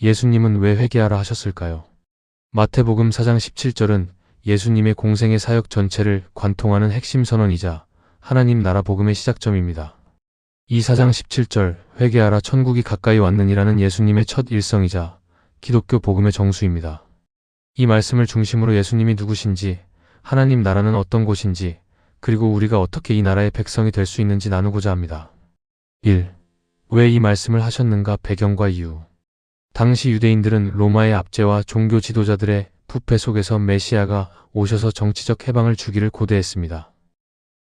예수님은 왜 회개하라 하셨을까요? 마태복음 4장 17절은 예수님의 공생의 사역 전체를 관통하는 핵심 선언이자 하나님 나라 복음의 시작점입니다. 이 4장 17절 회개하라 천국이 가까이 왔느니라는 예수님의 첫 일성이자 기독교 복음의 정수입니다. 이 말씀을 중심으로 예수님이 누구신지, 하나님 나라는 어떤 곳인지, 그리고 우리가 어떻게 이 나라의 백성이 될 수 있는지 나누고자 합니다. 1. 왜 이 말씀을 하셨는가? 배경과 이유. 당시 유대인들은 로마의 압제와 종교 지도자들의 부패 속에서 메시아가 오셔서 정치적 해방을 주기를 고대했습니다.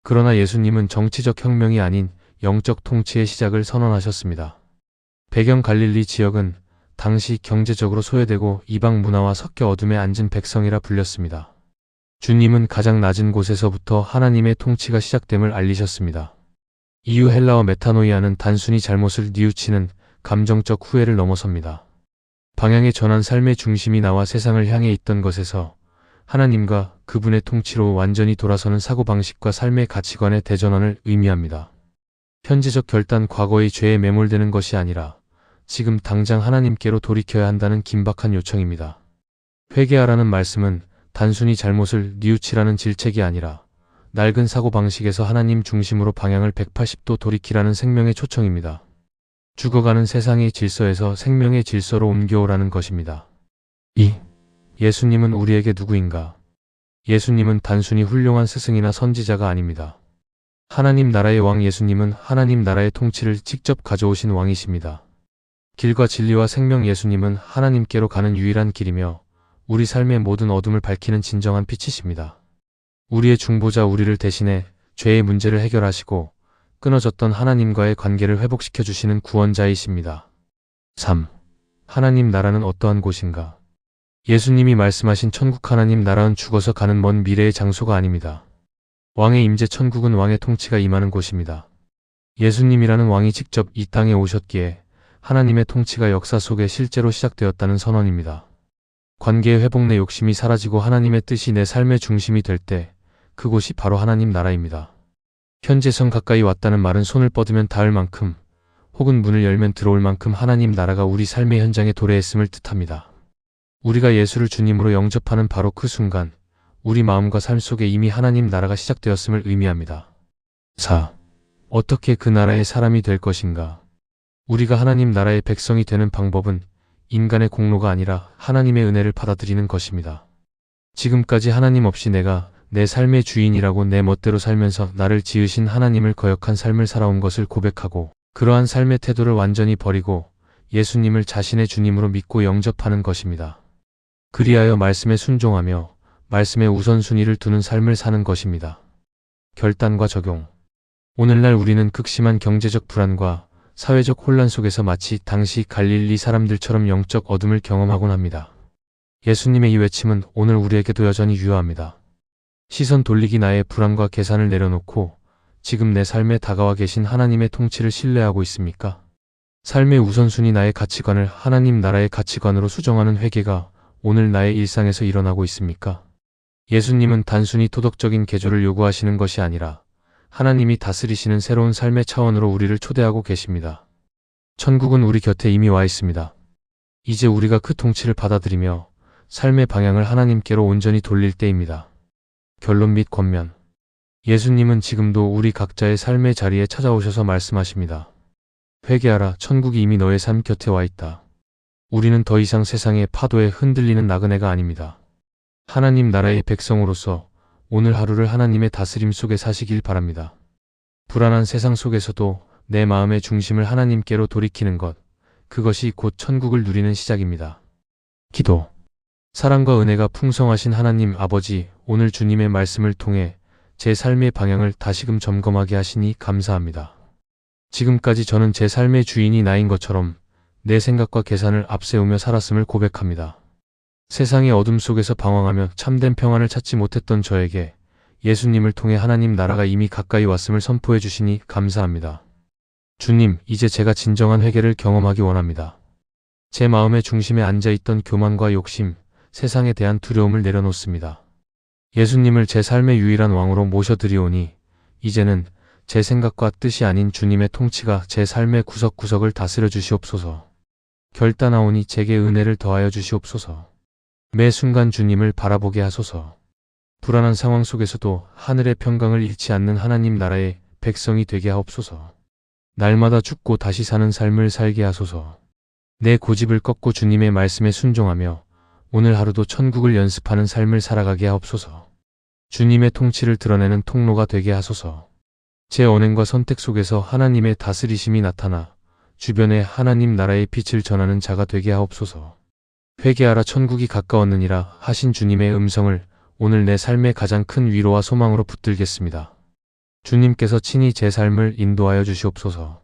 그러나 예수님은 정치적 혁명이 아닌 영적 통치의 시작을 선언하셨습니다. 배경 갈릴리 지역은 당시 경제적으로 소외되고 이방 문화와 섞여 어둠에 앉은 백성이라 불렸습니다. 주님은 가장 낮은 곳에서부터 하나님의 통치가 시작됨을 알리셨습니다. 이후 헬라어 메타노이아는 단순히 잘못을 뉘우치는 감정적 후회를 넘어섭니다. 방향의 전환 삶의 중심이 나와 세상을 향해 있던 것에서 하나님과 그분의 통치로 완전히 돌아서는 사고방식과 삶의 가치관의 대전환을 의미합니다. 현재적 결단, 과거의 죄에 매몰되는 것이 아니라 지금 당장 하나님께로 돌이켜야 한다는 긴박한 요청입니다. 회개하라는 말씀은 단순히 잘못을 뉘우치라는 질책이 아니라 낡은 사고방식에서 하나님 중심으로 방향을 180도 돌이키라는 생명의 초청입니다. 죽어가는 세상의 질서에서 생명의 질서로 옮겨오라는 것입니다. 2. 예수님은 우리에게 누구인가? 예수님은 단순히 훌륭한 스승이나 선지자가 아닙니다. 하나님 나라의 왕 예수님은 하나님 나라의 통치를 직접 가져오신 왕이십니다. 길과 진리와 생명 예수님은 하나님께로 가는 유일한 길이며 우리 삶의 모든 어둠을 밝히는 진정한 빛이십니다. 우리의 중보자, 우리를 대신해 죄의 문제를 해결하시고 끊어졌던 하나님과의 관계를 회복시켜 주시는 구원자이십니다. 3. 하나님 나라는 어떠한 곳인가? 예수님이 말씀하신 천국 하나님 나라는 죽어서 가는 먼 미래의 장소가 아닙니다. 왕의 임재 천국은 왕의 통치가 임하는 곳입니다. 예수님이라는 왕이 직접 이 땅에 오셨기에 하나님의 통치가 역사 속에 실제로 시작되었다는 선언입니다. 관계의 회복, 내 욕심이 사라지고 하나님의 뜻이 내 삶의 중심이 될 때 그곳이 바로 하나님 나라입니다. 현재성 가까이 왔다는 말은 손을 뻗으면 닿을 만큼 혹은 문을 열면 들어올 만큼 하나님 나라가 우리 삶의 현장에 도래했음을 뜻합니다. 우리가 예수를 주님으로 영접하는 바로 그 순간 우리 마음과 삶 속에 이미 하나님 나라가 시작되었음을 의미합니다. 4. 어떻게 그 나라의 사람이 될 것인가? 우리가 하나님 나라의 백성이 되는 방법은 인간의 공로가 아니라 하나님의 은혜를 받아들이는 것입니다. 지금까지 하나님 없이 내가 내 삶의 주인이라고 내 멋대로 살면서 나를 지으신 하나님을 거역한 삶을 살아온 것을 고백하고 그러한 삶의 태도를 완전히 버리고 예수님을 자신의 주님으로 믿고 영접하는 것입니다. 그리하여 말씀에 순종하며 말씀의 우선순위를 두는 삶을 사는 것입니다. 결단과 적용. 오늘날 우리는 극심한 경제적 불안과 사회적 혼란 속에서 마치 당시 갈릴리 사람들처럼 영적 어둠을 경험하곤 합니다. 예수님의 이 외침은 오늘 우리에게도 여전히 유효합니다. 시선 돌리기, 나의 불안과 계산을 내려놓고 지금 내 삶에 다가와 계신 하나님의 통치를 신뢰하고 있습니까? 삶의 우선순위, 나의 가치관을 하나님 나라의 가치관으로 수정하는 회개가 오늘 나의 일상에서 일어나고 있습니까? 예수님은 단순히 도덕적인 개조를 요구하시는 것이 아니라 하나님이 다스리시는 새로운 삶의 차원으로 우리를 초대하고 계십니다. 천국은 우리 곁에 이미 와 있습니다. 이제 우리가 그 통치를 받아들이며 삶의 방향을 하나님께로 온전히 돌릴 때입니다. 결론 및 권면. 예수님은 지금도 우리 각자의 삶의 자리에 찾아오셔서 말씀하십니다. 회개하라, 천국이 이미 너의 삶 곁에 와 있다. 우리는 더 이상 세상의 파도에 흔들리는 나그네가 아닙니다. 하나님 나라의 백성으로서 오늘 하루를 하나님의 다스림 속에 사시길 바랍니다. 불안한 세상 속에서도 내 마음의 중심을 하나님께로 돌이키는 것, 그것이 곧 천국을 누리는 시작입니다. 기도. 사랑과 은혜가 풍성하신 하나님 아버지, 오늘 주님의 말씀을 통해 제 삶의 방향을 다시금 점검하게 하시니 감사합니다. 지금까지 저는 제 삶의 주인이 나인 것처럼 내 생각과 계산을 앞세우며 살았음을 고백합니다. 세상의 어둠 속에서 방황하며 참된 평안을 찾지 못했던 저에게 예수님을 통해 하나님 나라가 이미 가까이 왔음을 선포해 주시니 감사합니다. 주님, 이제 제가 진정한 회개를 경험하기 원합니다. 제 마음의 중심에 앉아있던 교만과 욕심, 세상에 대한 두려움을 내려놓습니다. 예수님을 제 삶의 유일한 왕으로 모셔드리오니 이제는 제 생각과 뜻이 아닌 주님의 통치가 제 삶의 구석구석을 다스려 주시옵소서. 결단하오니 제게 은혜를 더하여 주시옵소서. 매 순간 주님을 바라보게 하소서. 불안한 상황 속에서도 하늘의 평강을 잃지 않는 하나님 나라의 백성이 되게 하옵소서. 날마다 죽고 다시 사는 삶을 살게 하소서. 내 고집을 꺾고 주님의 말씀에 순종하며 오늘 하루도 천국을 연습하는 삶을 살아가게 하옵소서. 주님의 통치를 드러내는 통로가 되게 하소서. 제 언행과 선택 속에서 하나님의 다스리심이 나타나 주변에 하나님 나라의 빛을 전하는 자가 되게 하옵소서. 회개하라 천국이 가까웠느니라 하신 주님의 음성을 오늘 내 삶의 가장 큰 위로와 소망으로 붙들겠습니다. 주님께서 친히 제 삶을 인도하여 주시옵소서.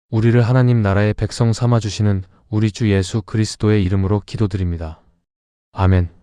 우리를 하나님 나라의 백성 삼아 주시는 우리 주 예수 그리스도의 이름으로 기도드립니다. 아멘.